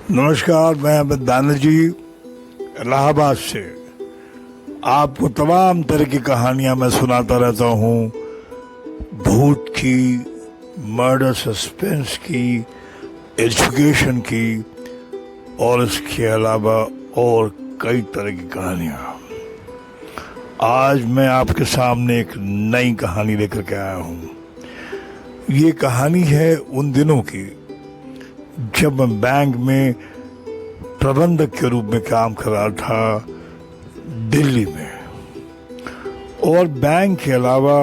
नमस्कार, मैं अमित बैनर्जी इलाहाबाद से आपको तमाम तरह की कहानियां मैं सुनाता रहता हूं। भूत की, मर्डर सस्पेंस की, एजुकेशन की और इसके अलावा और कई तरह की कहानियां। आज मैं आपके सामने एक नई कहानी लेकर के आया हूं। ये कहानी है उन दिनों की जब मैं बैंक में प्रबंधक के रूप में काम कर रहा था दिल्ली में, और बैंक के अलावा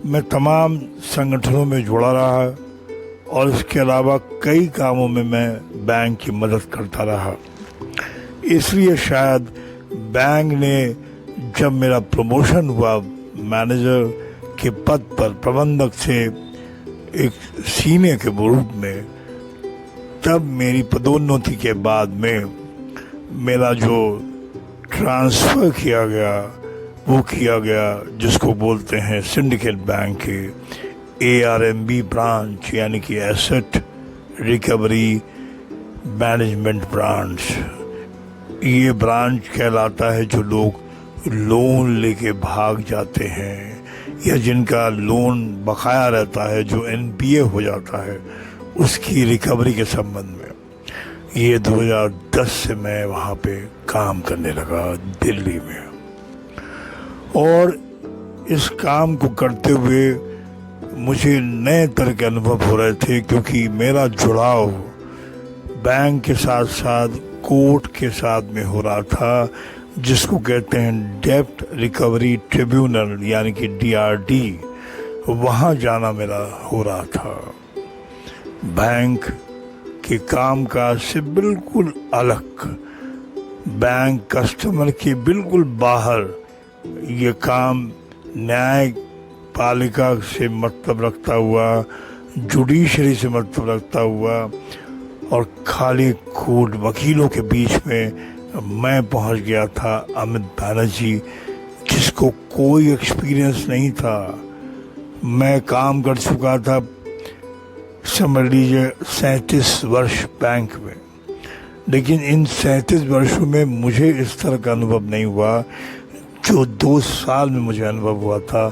मैं तमाम संगठनों में जुड़ा रहा और इसके अलावा कई कामों में मैं बैंक की मदद करता रहा। इसलिए शायद बैंक ने जब मेरा प्रमोशन हुआ मैनेजर के पद पर, प्रबंधक से एक सीनियर के रूप में, तब मेरी पदोन्नति के बाद में मेरा जो ट्रांसफ़र किया गया वो किया गया जिसको बोलते हैं सिंडिकेट बैंक के ARMB ब्रांच, यानी कि एसेट रिकवरी मैनेजमेंट ब्रांच। ये ब्रांच कहलाता है जो लोग लोन लेके भाग जाते हैं या जिनका लोन बकाया रहता है, जो NPA हो जाता है, उसकी रिकवरी के संबंध में। ये 2010 से मैं वहाँ पे काम करने लगा दिल्ली में, और इस काम को करते हुए मुझे नए तरह के अनुभव हो रहे थे, क्योंकि मेरा जुड़ाव बैंक के साथ साथ कोर्ट के साथ में हो रहा था, जिसको कहते हैं डेब्ट रिकवरी ट्रिब्यूनल, यानी कि DRT। वहाँ जाना मेरा हो रहा था। बैंक के कामकाज से बिल्कुल अलग, बैंक कस्टमर के बिल्कुल बाहर, ये काम न्यायपालिका से मतलब रखता हुआ, जुडिशरी से मतलब रखता हुआ, और खाली कोर्ट वकीलों के बीच में मैं पहुंच गया था, अमित बैनर्जी, जिसको कोई एक्सपीरियंस नहीं था। मैं काम कर चुका था, समझ लीजिए, 37 वर्ष बैंक में, लेकिन इन 37 वर्षों में मुझे इस तरह का अनुभव नहीं हुआ जो 2 साल में मुझे अनुभव हुआ था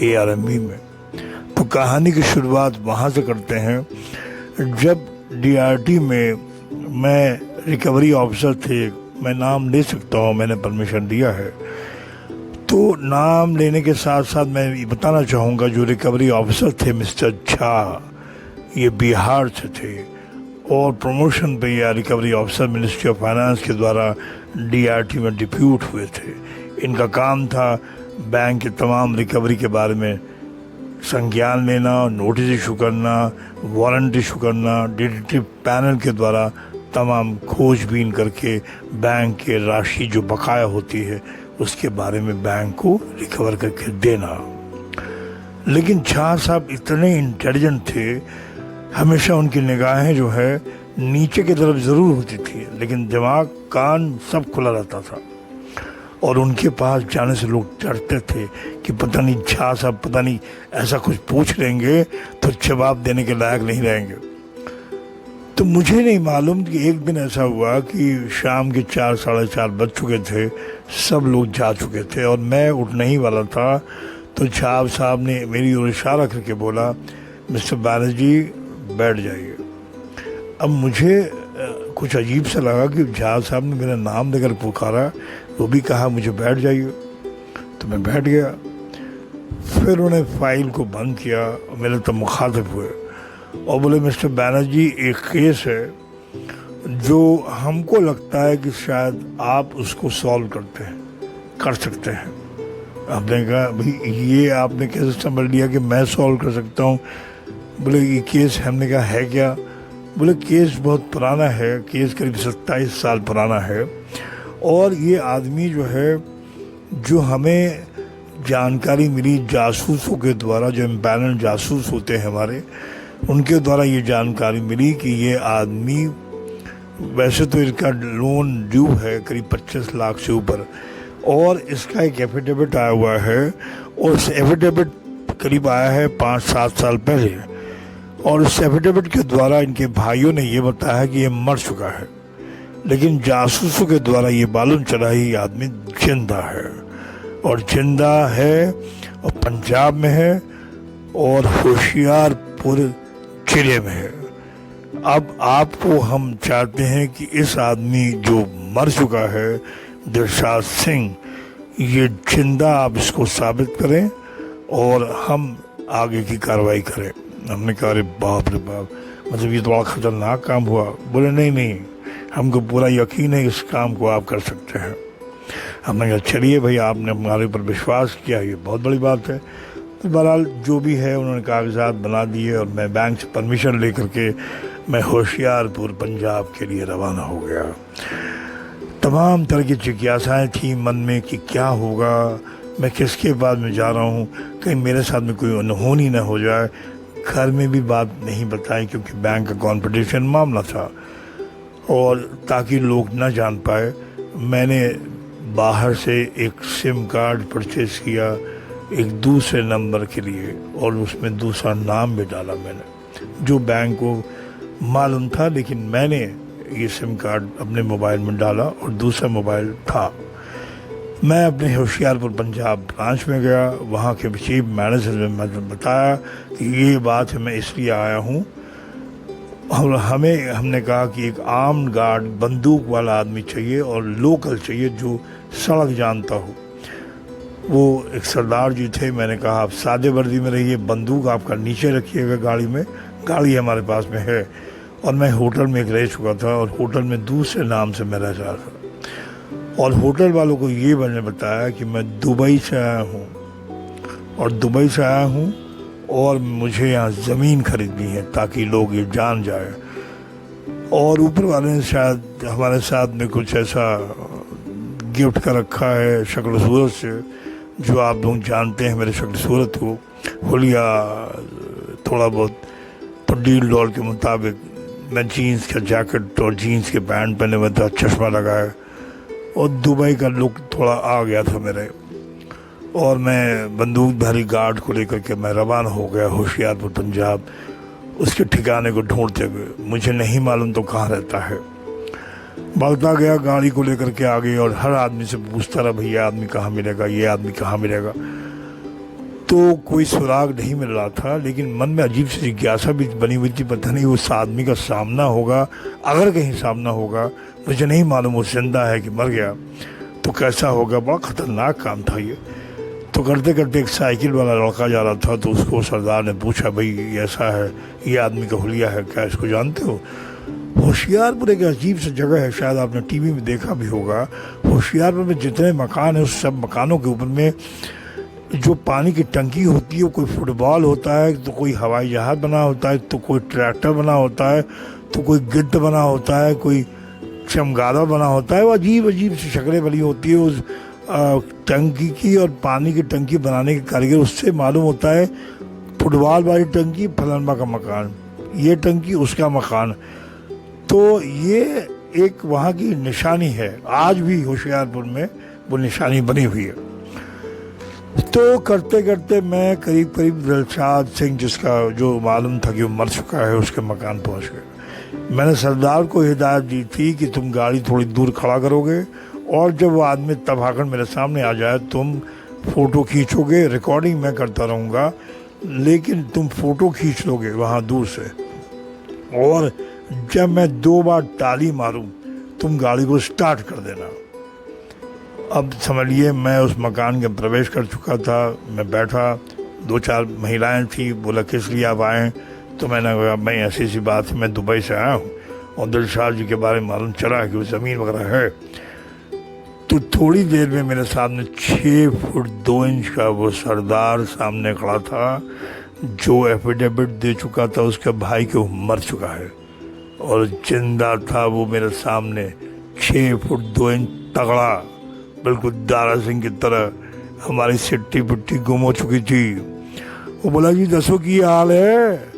ARMB में। तो कहानी की शुरुआत वहाँ से करते हैं। जब DRT में मैं रिकवरी ऑफिसर थे, मैं नाम ले सकता हूँ, मैंने परमिशन दिया है, तो नाम लेने के साथ साथ मैं ये बताना चाहूँगा, जो रिकवरी ऑफिसर थे मिस्टर झा, ये बिहार से थे, और प्रमोशन पे या recovery officer ministry of finance के द्वारा DRT में डिप्यूट हुए थे। इनका काम था बैंक के तमाम रिकवरी के बारे में संज्ञान लेना, नोटिस इशू करना, वारंट इशू करना, डिटेक्टिव पैनल के द्वारा तमाम खोजबीन करके बैंक के राशि जो बकाया होती है उसके बारे में बैंक को रिकवर करके देना। लेकिन झा साहब इतने इंटेलिजेंट थे, हमेशा उनकी निगाहें जो है नीचे की तरफ ज़रूर होती थी, लेकिन दिमाग, कान सब खुला रहता था, और उनके पास जाने से लोग डरते थे कि पता नहीं झा साहब पता नहीं ऐसा कुछ पूछ लेंगे तो जवाब देने के लायक नहीं रहेंगे। तो मुझे नहीं मालूम कि एक दिन ऐसा हुआ कि शाम के 4, 4:30 बज चुके थे, सब लोग जा चुके थे और मैं उठने ही वाला था। तो झा साहब ने मेरी ओर इशारा करके बोला, मिस्टर बैनर्जी बैठ जाइए। अब मुझे कुछ अजीब सा लगा कि झा साहब ने मेरा नाम लेकर पुकारा, वो भी कहा मुझे बैठ जाइए, तो मैं बैठ गया। फिर उन्होंने फाइल को बंद किया और मेरे तब मुखातिब हुए और बोले, मिस्टर बैनर्जी, एक केस है जो हमको लगता है कि शायद आप उसको सॉल्व कर सकते हैं। आपने कहा, भाई ये आपने कैसे समझ लिया कि मैं सॉल्व कर सकता हूँ? बोले, ये केस, हमने कहा है क्या? बोले, केस बहुत पुराना है, केस करीब 27 साल पुराना है, और ये आदमी जो है, जो हमें जानकारी मिली जासूसों के द्वारा, जो इम्पैनल जासूस होते हैं हमारे, उनके द्वारा ये जानकारी मिली कि ये आदमी, वैसे तो इसका लोन ड्यू है करीब 25 लाख से ऊपर, और इसका एक एफिडेविट आया हुआ है, और उस एफिडेविट करीब आया है 5-7 साल पहले, और उस एफिडेविट के द्वारा इनके भाइयों ने ये बताया कि ये मर चुका है, लेकिन जासूसों के द्वारा ये मालूम चला ये आदमी जिंदा है, और जिंदा है और पंजाब में है और होशियारपुर जिले में है। अब आपको हम चाहते हैं कि इस आदमी जो मर चुका है दिलशाद सिंह, ये जिंदा आप इसको साबित करें और हम आगे की कार्रवाई करें। हमने कहा अरे बाप रे बाप, मतलब ये तो बड़ा खतरनाक काम हुआ। बोले नहीं नहीं, हमको पूरा यकीन है इस काम को आप कर सकते हैं। हमने कहा चलिए भाई, आपने हमारे ऊपर विश्वास किया, ये बहुत बड़ी बात है। तो बहरहाल जो भी है उन्होंने कागजात बना दिए और मैं बैंक से परमिशन लेकर के मैं होशियारपुर पंजाब के लिए रवाना हो गया। तमाम तरह की जिज्ञासाएं थी मन में कि क्या होगा, मैं किसके बाद में जा रहा हूँ, कहीं मेरे साथ में कोई अनहोनी न हो जाए। घर में भी बात नहीं बताई क्योंकि बैंक का कॉन्फिडेंशियल मामला था, और ताकि लोग न जान पाए मैंने बाहर से एक सिम कार्ड परचेज किया एक दूसरे नंबर के लिए, और उसमें दूसरा नाम भी डाला मैंने, जो बैंक को मालूम था, लेकिन मैंने ये सिम कार्ड अपने मोबाइल में डाला और दूसरा मोबाइल था। मैं अपने होशियारपुर पंजाब ब्रांच में गया, वहाँ के चीफ मैनेजर ने मुझे बताया कि ये बात है, मैं इसलिए आया हूँ। और हमने कहा कि एक आर्म गार्ड बंदूक वाला आदमी चाहिए और लोकल चाहिए जो सड़क जानता हो। वो एक सरदार जी थे। मैंने कहा आप सादे वर्दी में रहिए, बंदूक आपका नीचे रखिएगा गाड़ी में, गाड़ी हमारे पास में है। और मैं होटल में एक रह चुका था और होटल में दूसरे नाम से मैं रह रहा था, और होटल वालों को ये मैंने बताया कि मैं दुबई से आया हूँ, और दुबई से आया हूँ और मुझे यहाँ ज़मीन खरीदनी है ताकि लोग ये जान जाए। और ऊपर वाले ने शायद हमारे साथ में कुछ ऐसा गिफ्ट का रखा है शक्ल सूरत से, जो आप लोग जानते हैं मेरे शक्ल सूरत को, हुलिया थोड़ा बहुत। तो $1.5 के मुताबिक मैं जीन्स का जैकेट और जीन्स के पैंट पहने हुए था, चश्मा लगाया, और दुबई का लुक थोड़ा आ गया था मेरे। और मैं बंदूकधारी गार्ड को लेकर के मैं रवाना हो गया होशियारपुर पंजाब, उसके ठिकाने को ढूंढते हुए। मुझे नहीं मालूम तो कहाँ रहता है। भागता गया गाड़ी को लेकर के आगे, और हर आदमी से पूछता रहा भैया आदमी कहाँ मिलेगा, ये आदमी कहाँ मिलेगा। तो कोई सुराग नहीं मिल रहा था, लेकिन मन में अजीब सी जिज्ञासा भी बनी हुई थी, पता नहीं उस आदमी का सामना होगा, अगर कहीं सामना होगा, मुझे नहीं मालूम वो जिंदा है कि मर गया, तो कैसा होगा। बड़ा खतरनाक काम था ये। तो करते करते एक साइकिल वाला लड़का जा रहा था, तो उसको सरदार ने पूछा भाई ऐसा है, ये आदमी का हुलिया है, क्या इसको जानते हो। होशियारपुर एक अजीब सी जगह है, शायद आपने टीवी में देखा भी होगा। होशियारपुर में जितने मकान हैं उस सब मकानों के ऊपर में जो पानी की टंकी होती है, कोई फुटबॉल होता है, तो कोई हवाई जहाज़ बना होता है, तो कोई ट्रैक्टर बना होता है, तो कोई गिद्ध बना होता है, कोई चमगादड़ बना होता है। वो अजीब अजीब सी शक्लें बनी होती है उस टंकी की, और पानी की टंकी बनाने के कारीगर, उससे मालूम होता है फुटबॉल वाली टंकी फलाना का मकान, ये टंकी उसका मकान। तो ये एक वहाँ की निशानी है, आज भी होशियारपुर में वो निशानी बनी हुई है। तो करते करते मैं करीब करीब दिलशाद सिंह, जिसका जो मालूम था कि वो मर चुका है, उसके मकान पहुँच गए। मैंने सरदार को हिदायत दी थी कि तुम गाड़ी थोड़ी दूर खड़ा करोगे, और जब वो आदमी तब आकर मेरे सामने आ जाए तुम फ़ोटो खींचोगे, रिकॉर्डिंग मैं करता रहूँगा, लेकिन तुम फ़ोटो खींच लोगे वहाँ दूर से, और जब मैं 2 बार ताली मारूं तुम गाड़ी को स्टार्ट कर देना। अब समझिए मैं उस मकान के प्रवेश कर चुका था। मैं बैठा, 2-4 महिलाएं थी। बोला किस लिए आप आए, तो मैंने कहा मैं ऐसी सी बात है, मैं दुबई से आया हूँ और दिलशाद जी के बारे में मालूम चला है कि वो ज़मीन वगैरह है। तो थोड़ी देर में मेरे सामने 6 फुट 2 इंच का वो सरदार सामने खड़ा था, जो एफिडेविट दे चुका था उसके भाई के, मर चुका है और जिंदा था वो मेरे सामने, 6 फुट 2 इंच तगड़ा, बिल्कुल दारा सिंह की तरह। हमारी सिट्टी पिट्टी गुम हो चुकी थी। वो बोला जी दसो की हाल है।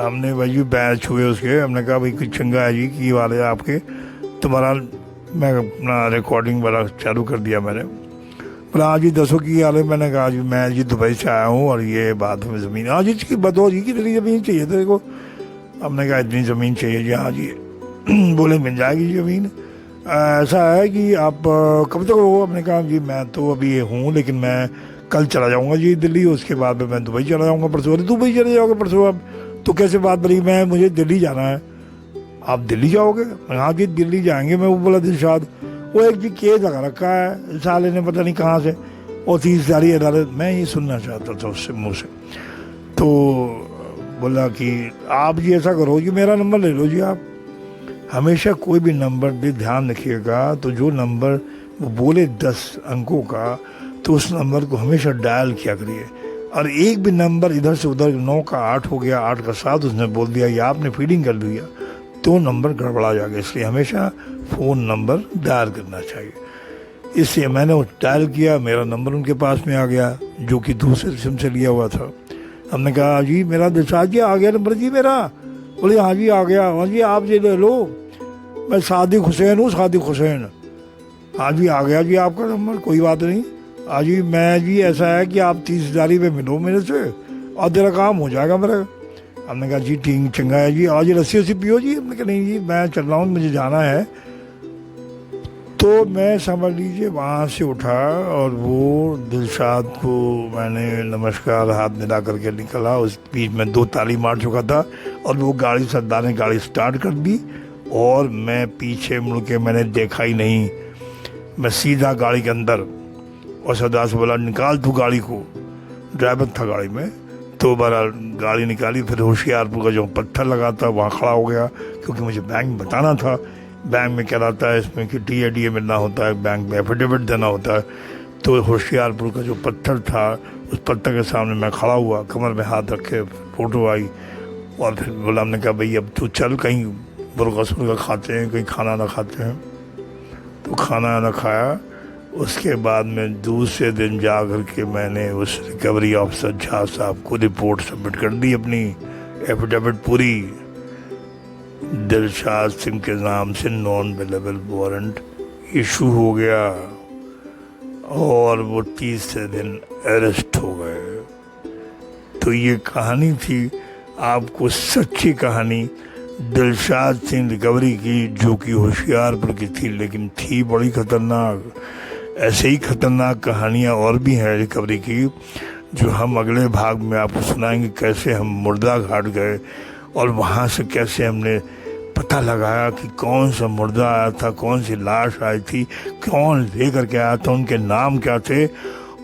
हमने भाई पैर छुए उसके, हमने कहा भाई कुछ चंगा है जी, की हाल है आपके। तुम्हारा मैं अपना रिकॉर्डिंग वाला चालू कर दिया मैंने। बोला हाँ जी दसो की हाल है। मैंने कहा जी मैं जी दुबई से आया हूँ और ये बात में ज़मीन। हाँ जी इसकी बताओ जी कितनी ज़मीन चाहिए तेरे को। हमने कहा इतनी ज़मीन चाहिए जी। हाँ जी बोले मिल जाएगी ज़मीन। ऐसा है कि आप कब तक हो। हमने कहा जी मैं तो अभी हूँ लेकिन मैं कल चला जाऊँगा जी दिल्ली, उसके बाद में मैं दुबई चला जाऊँगा परसों। अरे दुबई चले जाओगे परसों। अब तो कैसे बात बनी, मैं मुझे दिल्ली जाना है। आप दिल्ली जाओगे। हाँ जी दिल्ली जाएंगे। मैं वो बोला दिलशाद वो एक जी केस लगा रखा है साले ने पता नहीं कहाँ से, और 30,000 अदालत। मैं ये सुनना चाहता था उससे मुँह से। तो बोला कि आप जी ऐसा करो जी मेरा नंबर ले लो जी। आप हमेशा कोई भी नंबर भी ध्यान रखिएगा, तो जो नंबर वो बोले 10 अंकों का, तो उस नंबर को हमेशा डायल किया करिए। और एक भी नंबर इधर से उधर 9 का 8 हो गया, 8 का 7 उसने बोल दिया या आपने फीडिंग कर दिया, तो नंबर गड़बड़ा जाएगा। इसलिए हमेशा फ़ोन नंबर डायल करना चाहिए। इसलिए मैंने वो डायल किया, मेरा नंबर उनके पास में आ गया जो कि दूसरे सिम से लिया हुआ था। हमने कहा जी मेरा दिलशाद जी आ गया नंबर जी मेरा। बोले हाँ जी आ गया। हाँ जी आप जी ले लो, मैं सादिक हुसैन हूँ, सादिक हुसैन। हाँ जी आ गया जी आपका नंबर, कोई बात नहीं। हाँ जी मैं जी ऐसा है कि आप 30,000 पे मिलो मेरे से और तेरा काम हो जाएगा मेरा। हमने कहा जी ठीक चंगा है जी। आज लस्सी वस्सी पियो जी। हमने कहा नहीं जी मैं चल रहा हूँ, मुझे जाना है। तो मैं समझ लीजिए वहाँ से उठा और वो दिलशाद को मैंने नमस्कार हाथ मिला करके निकला। उस बीच में 2 ताली मार चुका था और वो गाड़ी सरदार ने गाड़ी स्टार्ट कर दी और मैं पीछे मुड़ के मैंने देखा ही नहीं। मैं सीधा गाड़ी के अंदर, और सरदार से बोला निकाल तू गाड़ी को। ड्राइवर था गाड़ी में। तो बहरहाल गाड़ी निकाली। फिर होशियारपुर का जो पत्थर लगा था वहाँ खड़ा हो गया, क्योंकि मुझे बैंक में बताना था। बैंक में क्या रहता है इसमें कि DA मिलना होता है, बैंक में एफिडेविट देना होता है। तो होशियारपुर का जो पत्थर था उस पत्थर के सामने मैं खड़ा हुआ, कमर में हाथ रखे, फ़ोटो आई। और फिर बोला, हमने कहा भाई अब तू चल कहीं मुर्गा सुर्गा खाते हैं, कहीं खाना ना खाते हैं। तो खाना ना खाया। उसके बाद में दूसरे दिन जा कर के मैंने उस रिकवरी ऑफिसर झा साहब को रिपोर्ट सबमिट कर दी, अपनी एफिडेविट पूरी। दिलशाद सिंह के नाम से नॉन अवेलेबल वारंट इशू हो गया और वो 30 दिन अरेस्ट हो गए। तो ये कहानी थी आपको सच्ची कहानी दिलशाद सिंह रिकवरी की, जो कि होशियारपुर की थी, लेकिन थी बड़ी खतरनाक। ऐसे ही खतरनाक कहानियाँ और भी हैं रिकवरी की, जो हम अगले भाग में आपको सुनाएंगे। कैसे हम मुर्दा घाट गए और वहाँ से कैसे हमने पता लगाया कि कौन सा मुर्दा आया था, कौन सी लाश आई थी, कौन ले करके आया था, उनके नाम क्या थे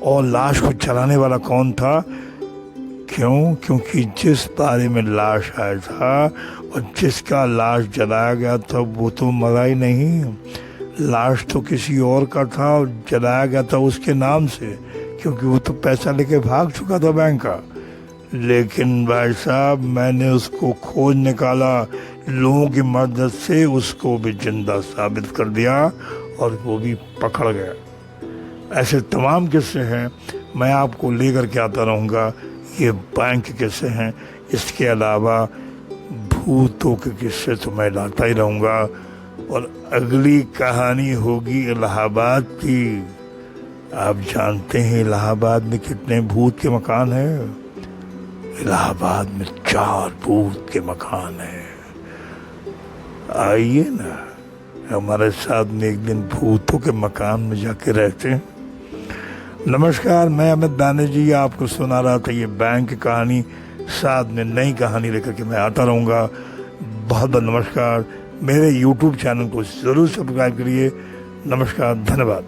और लाश को चलाने वाला कौन था। क्यों? क्योंकि जिस बारे में लाश आया था और जिसका लाश जलाया गया था वो तो मरा ही नहीं, लाश तो किसी और का था और जलाया गया था उसके नाम से, क्योंकि वो तो पैसा लेके भाग चुका था बैंक का। लेकिन भाई साहब मैंने उसको खोज निकाला, लोगों की मदद से उसको भी जिंदा साबित कर दिया और वो भी पकड़ गया। ऐसे तमाम किस्से हैं, मैं आपको लेकर के आता रहूँगा। ये बैंक के किस्से हैं, इसके अलावा भूतों के किस्से तो मैं लाता ही रहूँगा। और अगली कहानी होगी इलाहाबाद की। आप जानते हैं इलाहाबाद में कितने भूत के मकान हैं? इलाहाबाद में 4 भूत के मकान हैं। आइए ना हमारे साथ में एक दिन भूतों के मकान में जाके रहते हैं। नमस्कार, मैं अमित बैनर्जी आपको सुना रहा था ये बैंक की कहानी। साथ में नई कहानी लेकर के मैं आता रहूँगा। बहुत बहुत नमस्कार। मेरे YouTube चैनल को ज़रूर सब्सक्राइब करिए। नमस्कार, धन्यवाद।